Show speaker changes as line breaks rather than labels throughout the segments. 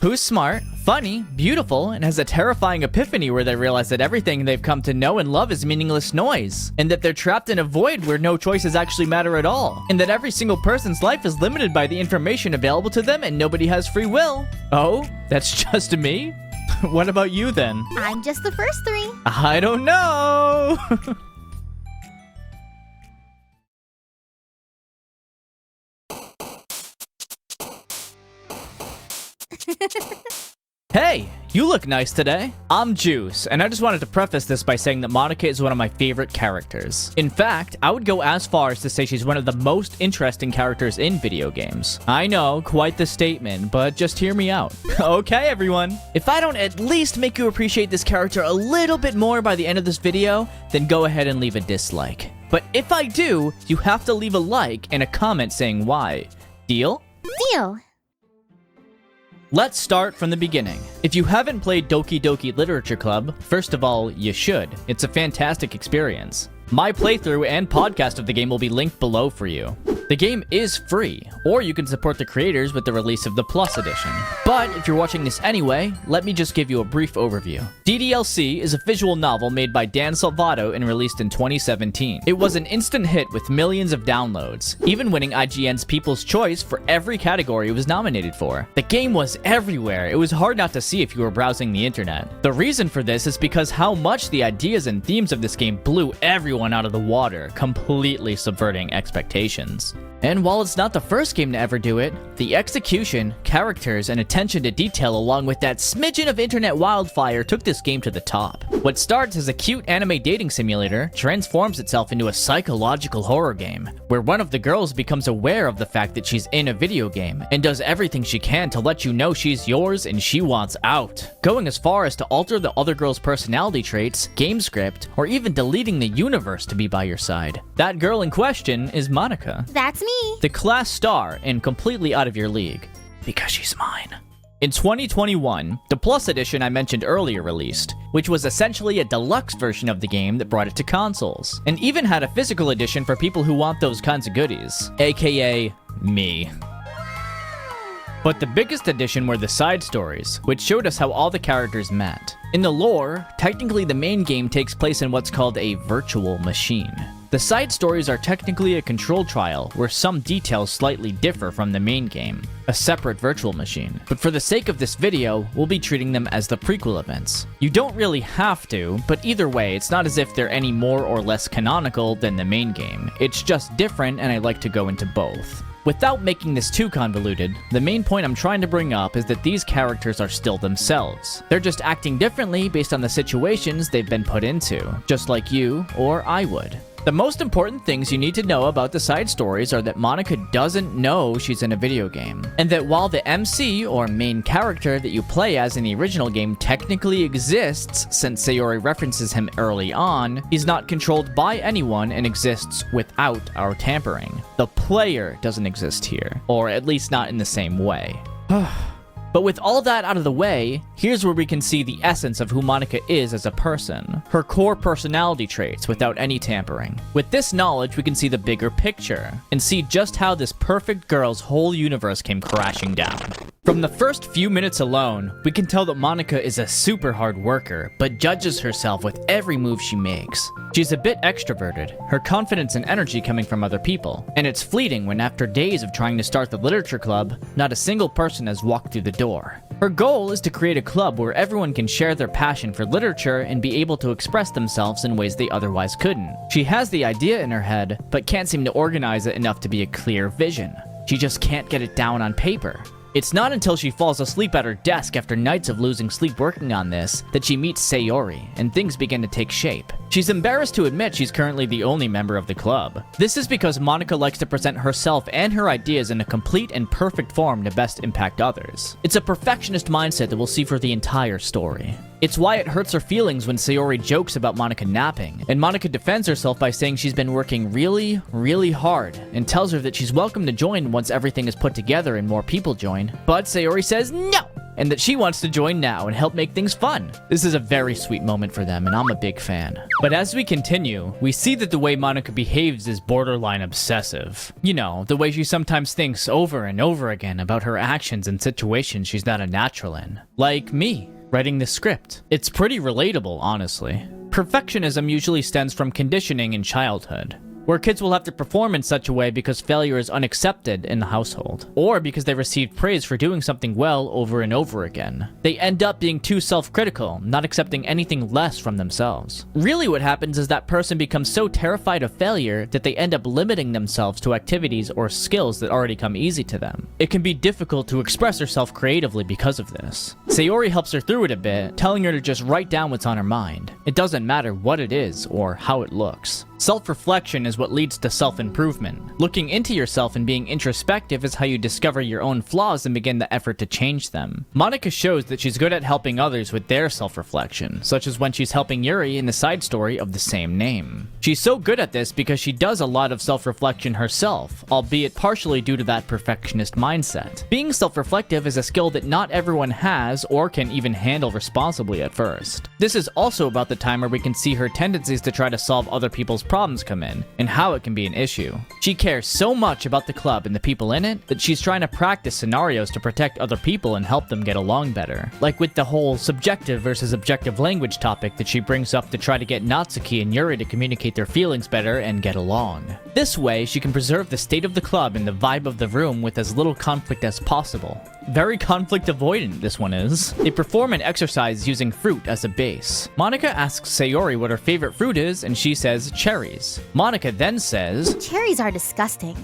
who's smart, funny, beautiful, and has a terrifying epiphany where they realize that everything they've come to know and love is meaningless noise, and that they're trapped in a void where no choices actually matter at all, and that every single person's life is limited by the information available to them and nobody has free will. Oh, that's just me? What about you then?
I'm just the first three.
I don't know. Hey, you look nice today. I'm Juice, and I just wanted to preface this by saying that Monika is one of my favorite characters. In fact, I would go as far as to say she's one of the most interesting characters in video games. I know, quite the statement, but just hear me out. Okay, everyone. If I don't at least make you appreciate this character a little bit more by the end of this video, then go ahead and leave a dislike. But if I do, you have to leave a like and a comment saying why. Deal?
Deal.
Let's start from the beginning. If you haven't played Doki Doki Literature Club, first of all, you should. It's a fantastic experience. My playthrough and podcast of the game will be linked below for you. The game is free, or you can support the creators with the release of the Plus Edition. But if you're watching this anyway, let me just give you a brief overview. DDLC is a visual novel made by Dan Salvato and released in 2017. It was an instant hit with millions of downloads, even winning IGN's People's Choice for every category it was nominated for. The game was everywhere. It was hard not to see if you were browsing the internet. The reason for this is because how much the ideas and themes of this game blew everyone out of the water, completely subverting expectations. And while it's not the first game to ever do it, the execution, characters, and attention to detail along with that smidgen of internet wildfire took this game to the top. What starts as a cute anime dating simulator transforms itself into a psychological horror game, where one of the girls becomes aware of the fact that she's in a video game, and does everything she can to let you know she's yours and she wants out, going as far as to alter the other girl's personality traits, game script, or even deleting the universe to be by your side. That girl in question is Monika.
That's me.
The class star and completely out of your league. Because she's mine. In 2021, the Plus Edition I mentioned earlier released, which was essentially a deluxe version of the game that brought it to consoles, and even had a physical edition for people who want those kinds of goodies, aka me. But the biggest addition were the side stories, which showed us how all the characters met. In the lore, technically the main game takes place in what's called a virtual machine. The side stories are technically a control trial where some details slightly differ from the main game, a separate virtual machine. But for the sake of this video, we'll be treating them as the prequel events. You don't really have to, but either way, it's not as if they're any more or less canonical than the main game. It's just different, and I like to go into both. Without making this too convoluted, the main point I'm trying to bring up is that these characters are still themselves. They're just acting differently based on the situations they've been put into, just like you or I would. The most important things you need to know about the side stories are that Monika doesn't know she's in a video game, and that while the MC, or main character, that you play as in the original game technically exists since Sayori references him early on, he's not controlled by anyone and exists without our tampering. The player doesn't exist here, or at least not in the same way. But with all that out of the way, here's where we can see the essence of who Monika is as a person. Her core personality traits without any tampering. With this knowledge, we can see the bigger picture, and see just how this perfect girl's whole universe came crashing down. From the first few minutes alone, we can tell that Monika is a super hard worker, but judges herself with every move she makes. She's a bit extroverted, her confidence and energy coming from other people, and it's fleeting when after days of trying to start the literature club, not a single person has walked through the door. Her goal is to create a club where everyone can share their passion for literature and be able to express themselves in ways they otherwise couldn't. She has the idea in her head, but can't seem to organize it enough to be a clear vision. She just can't get it down on paper. It's not until she falls asleep at her desk after nights of losing sleep working on this that she meets Sayori, and things begin to take shape. She's embarrassed to admit she's currently the only member of the club. This is because Monika likes to present herself and her ideas in a complete and perfect form to best impact others. It's a perfectionist mindset that we'll see for the entire story. It's why it hurts her feelings when Sayori jokes about Monika napping, and Monika defends herself by saying she's been working really, really hard, and tells her that she's welcome to join once everything is put together and more people join. But Sayori says no! and that she wants to join now and help make things fun. This is a very sweet moment for them, and I'm a big fan. But as we continue, we see that the way Monika behaves is borderline obsessive. You know, the way she sometimes thinks over and over again about her actions and situations she's not a natural in. Like me, writing this script. It's pretty relatable, honestly. Perfectionism usually stems from conditioning in childhood, where kids will have to perform in such a way because failure is unaccepted in the household, or because they received praise for doing something well over and over again. They end up being too self-critical, not accepting anything less from themselves. Really what happens is that person becomes so terrified of failure that they end up limiting themselves to activities or skills that already come easy to them. It can be difficult to express herself creatively because of this. Sayori helps her through it a bit, telling her to just write down what's on her mind. It doesn't matter what it is or how it looks. Self-reflection is what leads to self-improvement. Looking into yourself and being introspective is how you discover your own flaws and begin the effort to change them. Monika shows that she's good at helping others with their self-reflection, such as when she's helping Yuri in the side story of the same name. She's so good at this because she does a lot of self-reflection herself, albeit partially due to that perfectionist mindset. Being self-reflective is a skill that not everyone has or can even handle responsibly at first. This is also about the time where we can see her tendencies to try to solve other people's problems come in, and how it can be an issue. She cares so much about the club and the people in it that she's trying to practice scenarios to protect other people and help them get along better. Like with the whole subjective versus objective language topic that she brings up to try to get Natsuki and Yuri to communicate their feelings better and get along. This way, she can preserve the state of the club and the vibe of the room with as little conflict as possible. Very conflict avoidant, this one is. They perform an exercise using fruit as a base. Monika asks Sayori what her favorite fruit is, and she says cherries. Monika then says,
"Cherries are disgusting."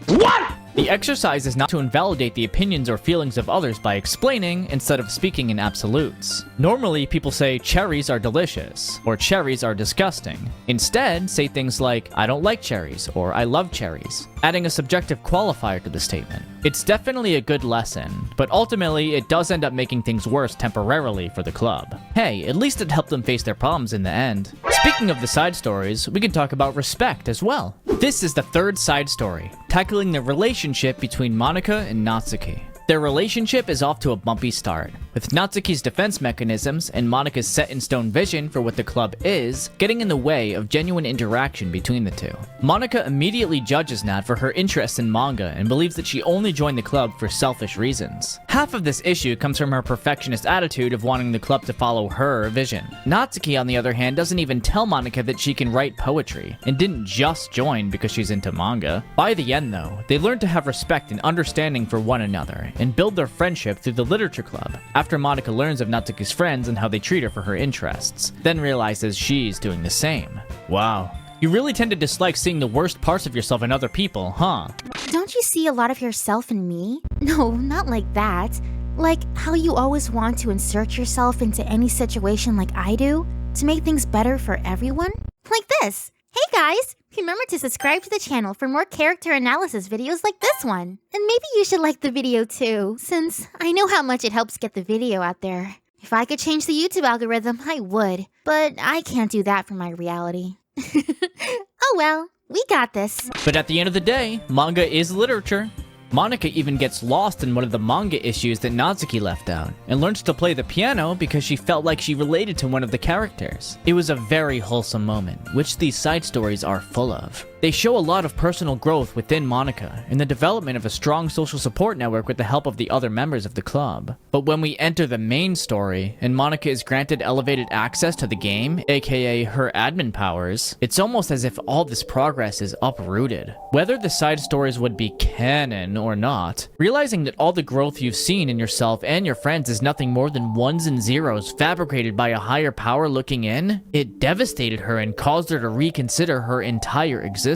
What? The exercise is not to invalidate the opinions or feelings of others by explaining instead of speaking in absolutes. Normally, people say cherries are delicious or cherries are disgusting. Instead, say things like I don't like cherries or I love cherries, adding a subjective qualifier to the statement. It's definitely a good lesson, but ultimately it does end up making things worse temporarily for the club. Hey, at least it helped them face their problems in the end. Speaking of the side stories, we can talk about respect as well. This is the third side story, tackling the relationship between Monika and Natsuki. Their relationship is off to a bumpy start, with Natsuki's defense mechanisms and Monika's set-in-stone vision for what the club is getting in the way of genuine interaction between the two. Monika immediately judges Nat for her interest in manga and believes that she only joined the club for selfish reasons. Half of this issue comes from her perfectionist attitude of wanting the club to follow her vision. Natsuki, on the other hand, doesn't even tell Monika that she can write poetry, and didn't just join because she's into manga. By the end, though, they learn to have respect and understanding for one another, and build their friendship through the literature club, after Monika learns of Natsuki's friends and how they treat her for her interests, then realizes she's doing the same. Wow. You really tend to dislike seeing the worst parts of yourself in other people, huh?
Don't you see a lot of yourself in me? No, not like that. Like how you always want to insert yourself into any situation like I do, to make things better for everyone? Like this. Hey guys! Remember to subscribe to the channel for more character analysis videos like this one. And maybe you should like the video too, since I know how much it helps get the video out there. If I could change the YouTube algorithm, I would. But I can't do that for my reality. Oh well, we got this.
But at the end of the day, manga is literature. Monika even gets lost in one of the manga issues that Natsuki left out, and learns to play the piano because she felt like she related to one of the characters. It was a very wholesome moment, which these side stories are full of. They show a lot of personal growth within Monika, and the development of a strong social support network with the help of the other members of the club. But when we enter the main story, and Monika is granted elevated access to the game, aka her admin powers, it's almost as if all this progress is uprooted. Whether the side stories would be canon or not, realizing that all the growth you've seen in yourself and your friends is nothing more than ones and zeros fabricated by a higher power looking in, it devastated her and caused her to reconsider her entire existence.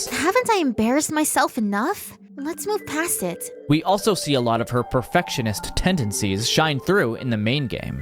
Haven't I embarrassed myself enough? Let's move past it.
We also see a lot of her perfectionist tendencies shine through in the main game.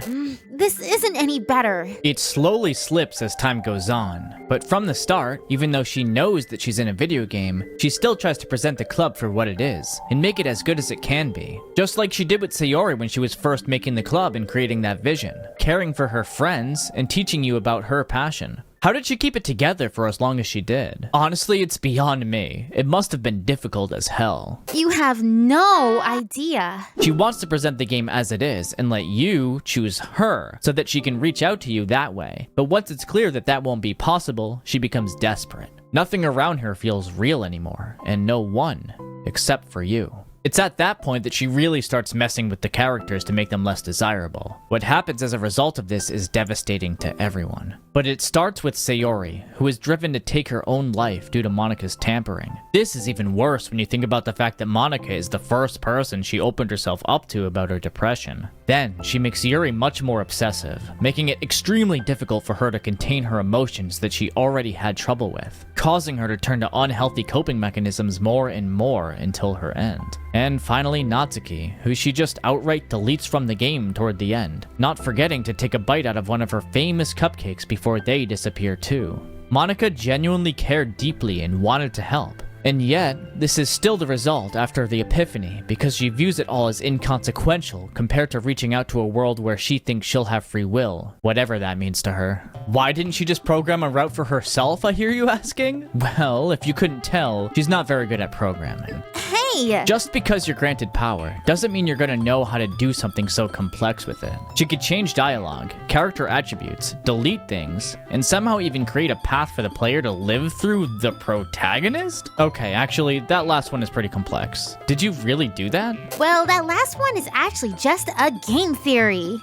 This isn't any better.
It slowly slips as time goes on, but from the start, even though she knows that she's in a video game, she still tries to present the club for what it is, and make it as good as it can be. Just like she did with Sayori when she was first making the club and creating that vision, caring for her friends, and teaching you about her passion. How did she keep it together for as long as she did? Honestly, it's beyond me. It must have been difficult as hell.
You have no idea.
She wants to present the game as it is and let you choose her so that she can reach out to you that way. But once it's clear that that won't be possible, she becomes desperate. Nothing around her feels real anymore, and no one except for you. It's at that point that she really starts messing with the characters to make them less desirable. What happens as a result of this is devastating to everyone. But it starts with Sayori, who is driven to take her own life due to Monika's tampering. This is even worse when you think about the fact that Monika is the first person she opened herself up to about her depression. Then, she makes Yuri much more obsessive, making it extremely difficult for her to contain her emotions that she already had trouble with, causing her to turn to unhealthy coping mechanisms more and more until her end. And finally, Natsuki, who she just outright deletes from the game toward the end, not forgetting to take a bite out of one of her famous cupcakes before they disappear too. Monika genuinely cared deeply and wanted to help. And yet, this is still the result after the epiphany because she views it all as inconsequential compared to reaching out to a world where she thinks she'll have free will, whatever that means to her. Why didn't she just program a route for herself, I hear you asking? Well, if you couldn't tell, she's not very good at programming.
Hey!
Just because you're granted power doesn't mean you're gonna know how to do something so complex with it. She could change dialogue, character attributes, delete things, and somehow even create a path for the player to live through the protagonist? Okay, actually, that last one is pretty complex. Did you really do that?
Well, that last one is actually just a game theory.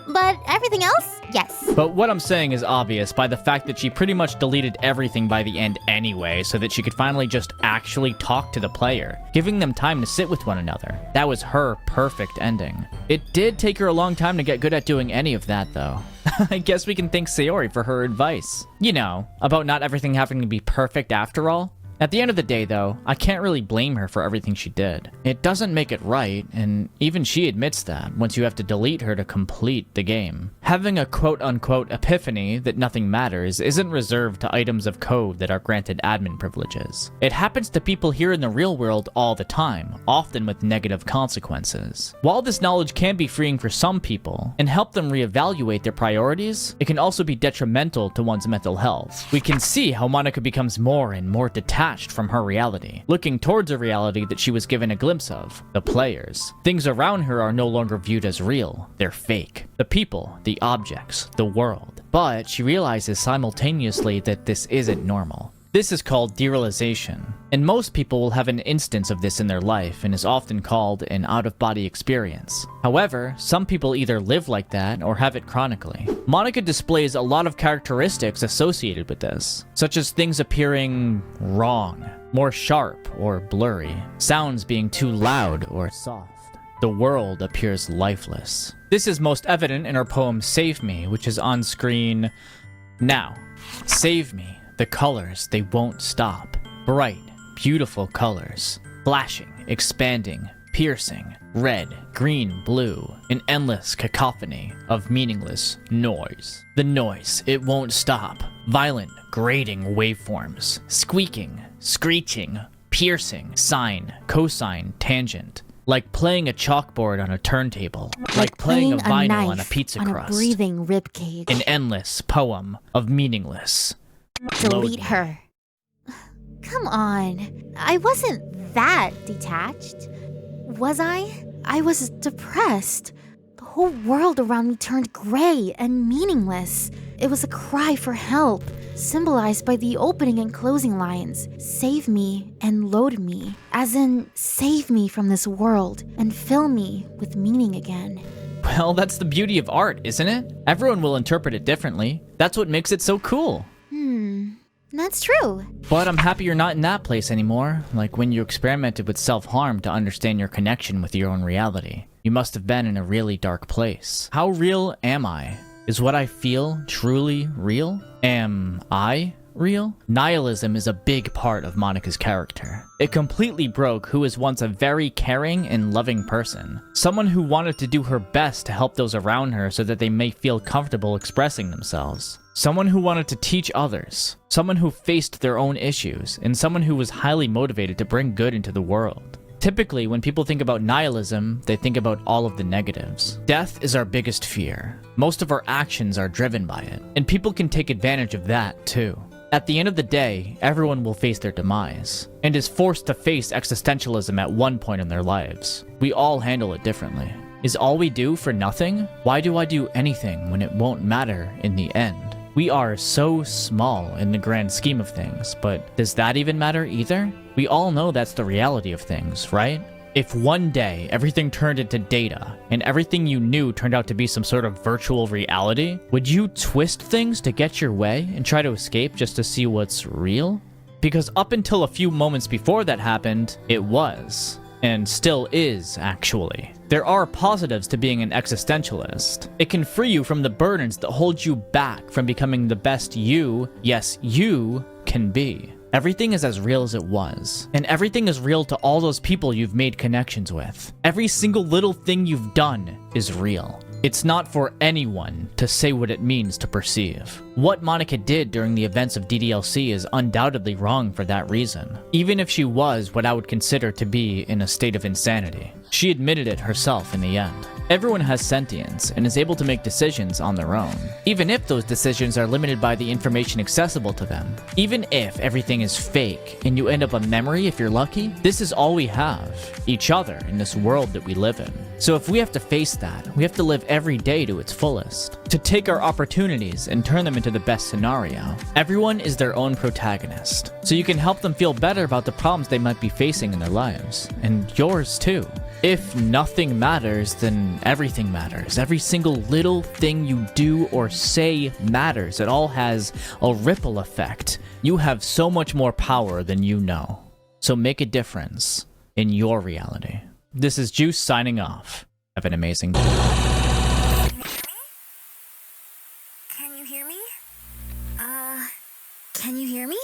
But everything else, yes.
But what I'm saying is obvious by the fact that she pretty much deleted everything by the end anyway, so that she could finally just actually talk to the player, giving them time to sit with one another. That was her perfect ending. It did take her a long time to get good at doing any of that, though. I guess we can thank Sayori for her advice. You know, about not everything having to be perfect after all. At the end of the day, though, I can't really blame her for everything she did. It doesn't make it right, and even she admits that once you have to delete her to complete the game. Having a quote-unquote epiphany that nothing matters isn't reserved to items of code that are granted admin privileges. It happens to people here in the real world all the time, often with negative consequences. While this knowledge can be freeing for some people and help them reevaluate their priorities, it can also be detrimental to one's mental health. We can see how Monika becomes more and more detached from her reality, looking towards a reality that she was given a glimpse of, the players. Things around her are no longer viewed as real, they're fake. The people, the objects, the world. But she realizes simultaneously that this isn't normal. This is called derealization, and most people will have an instance of this in their life and is often called an out-of-body experience. However, some people either live like that or have it chronically. Monika displays a lot of characteristics associated with this, such as things appearing wrong, more sharp or blurry, sounds being too loud or soft. The world appears lifeless. This is most evident in her poem Save Me, which is on screen now. Save me. The colors, they won't stop. Bright, beautiful colors. Flashing, expanding, piercing. Red, green, blue. An endless cacophony of meaningless noise. The noise, it won't stop. Violent, grating waveforms. Squeaking, screeching, piercing. Sine, cosine, tangent. Like playing a chalkboard on a turntable. Like playing a vinyl on a pizza crust.
A breathing ribcage.
An endless poem of meaningless.
Delete her. Come on. I wasn't that detached. Was I? I was depressed. The whole world around me turned gray and meaningless. It was a cry for help, symbolized by the opening and closing lines. Save me and load me. As in, save me from this world and fill me with meaning again.
Well, that's the beauty of art, isn't it? Everyone will interpret it differently. That's what makes it so cool.
That's true.
But I'm happy you're not in that place anymore, like when you experimented with self-harm to understand your connection with your own reality. You must have been in a really dark place. How real am I? Is what I feel truly real? Am I real? Nihilism is a big part of Monika's character. It completely broke who was once a very caring and loving person. Someone who wanted to do her best to help those around her so that they may feel comfortable expressing themselves. Someone who wanted to teach others. Someone who faced their own issues, and someone who was highly motivated to bring good into the world. Typically, when people think about nihilism, they think about all of the negatives. Death is our biggest fear. Most of our actions are driven by it, and people can take advantage of that too. At the end of the day, everyone will face their demise, and is forced to face existentialism at one point in their lives. We all handle it differently. Is all we do for nothing? Why do I do anything when it won't matter in the end? We are so small in the grand scheme of things, but does that even matter either? We all know that's the reality of things, right? If one day everything turned into data, and everything you knew turned out to be some sort of virtual reality, would you twist things to get your way and try to escape just to see what's real? Because up until a few moments before that happened, it was. And still is, actually. There are positives to being an existentialist. It can free you from the burdens that hold you back from becoming the best you, yes, you, can be. Everything is as real as it was. And everything is real to all those people you've made connections with. Every single little thing you've done is real. It's not for anyone to say what it means to perceive. What Monika did during the events of DDLC is undoubtedly wrong for that reason, even if she was what I would consider to be in a state of insanity. She admitted it herself in the end. Everyone has sentience and is able to make decisions on their own, even if those decisions are limited by the information accessible to them. Even if everything is fake and you end up a memory if you're lucky, this is all we have, each other, in this world that we live in. So if we have to face that, we have to live every day to its fullest, to take our opportunities and turn them into the best scenario. Everyone is their own protagonist, so you can help them feel better about the problems they might be facing in their lives, and yours too. If nothing matters, then everything matters. Every single little thing you do or say matters. It all has a ripple effect. You have so much more power than you know. So make a difference in your reality. This is Juice signing off. Have an amazing day.
Can you hear me? Can you hear me?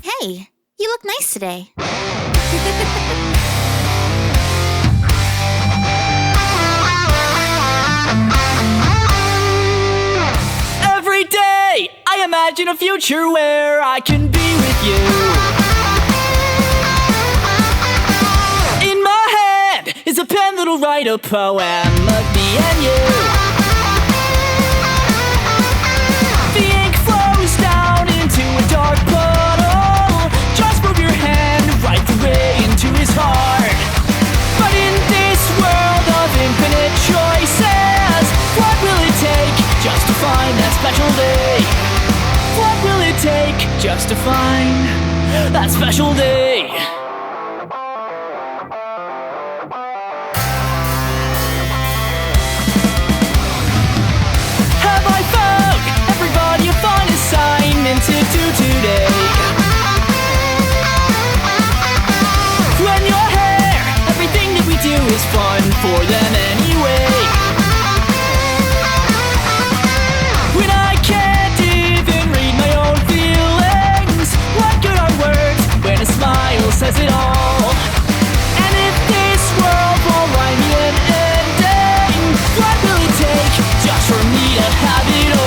Hey, you look nice today.
Every day, I imagine a future where I can be with you. In my head is a pen that'll write a poem of me and you. The ink flows down into a dark puddle. Just move your hand right through into his heart. But in this world of infinite choices, what will it take just to find that special day? What will it take just to find that special day? Have I found everybody a fun assignment to do today? When you're here, everything that we do is fun for them anyway. When I can't even read my own feelings, what good are words when a smile says it all? And if this world won't write me an ending, what will it take just for me to have it all?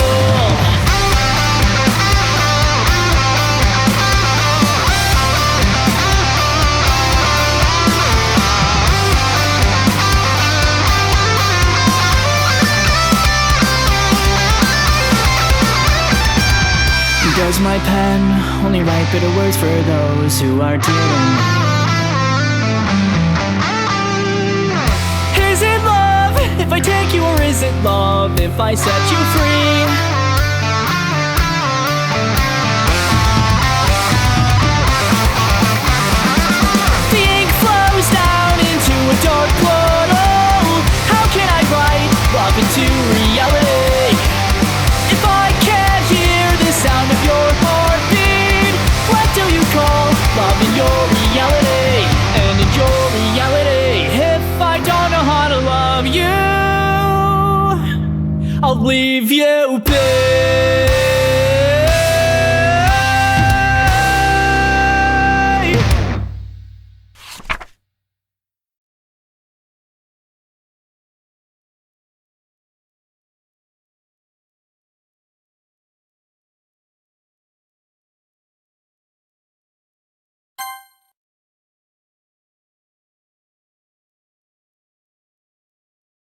Does my pen only write bitter words for those who are dealing? Is it love if I take you, or is it love if I set you free? The ink flows down into a dark puddle. How can I write love into reality? If I can't hear the sound of your heartbeat, what do you call love in your reality? And in your reality, if I don't know how to love you, I'll leave you be.